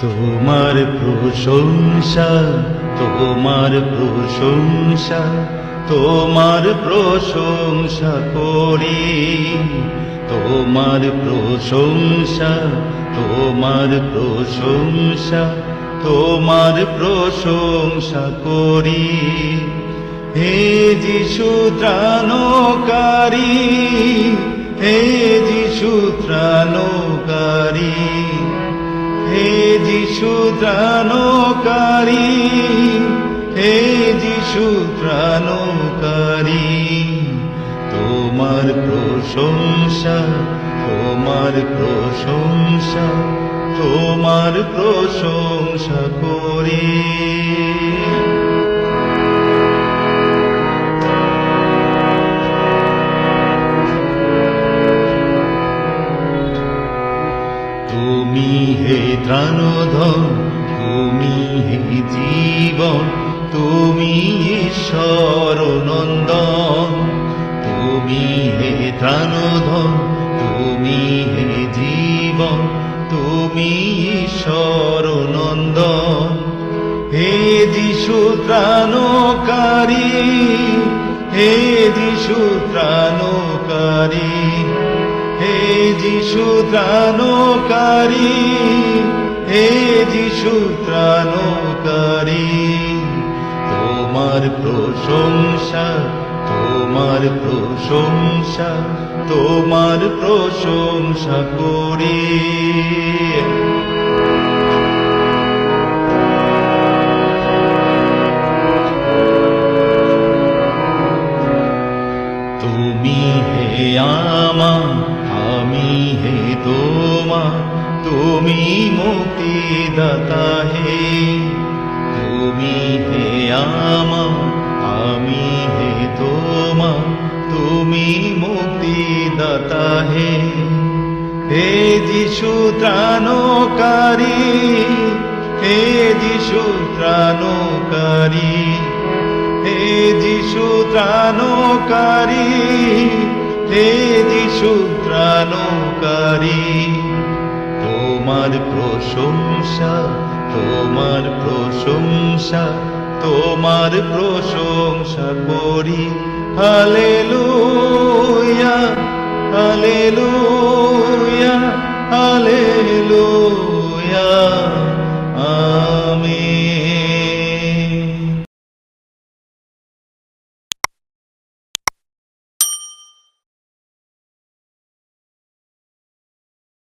তোমার প্রশংসা, তোমার প্রশংসা, তোমার প্রশংসা করি। তোমার প্রশংসা, তোমার প্রশংসা, তোমার প্রশংসা করি। হে যিশু ত্রাণকারী, হে যিশু ত্রাণকারী, হে যিশু ত্রাণকারী, হে যিশু ত্রাণকারী। তোমার প্রশংসা, তোমার প্রশংসা, তোমার প্রশংসা করি। তুমি হে ত্রাণধন, তুমি হে জীবন, তুমি ঈশ্বর নন্দন। তুমি হে ত্রাণধন, তুমি হে জীবন, তুমি ঈশ্বর নন্দন। হে যিশু ত্রাণকারী, হে যিশু ত্রাণকারী, হে যিশু ত্রাণকারী, হে যিশু ত্রাণকারী। তোমার প্রশংসা, তোমার প্রশংসা, তোমার প্রশংসা করি। তুমি হে আমার, আমি হে তোমার, তুমি মুক্তিদাতা হে। তুমি হে আমার, আমি হে তোমার, তুমি মুক্তিদাতা হে। হে যিশু ত্রাণকারী, হে যিশু ত্রাণকারী, হে যিশু ত্রাণকারী, হে যিশু ত্রাণকারী। তোমার প্রশংসা, তোমার প্রশংসা, তোমার প্রশংসা করি। Hallelujah, hallelujah, hallelujah, amen.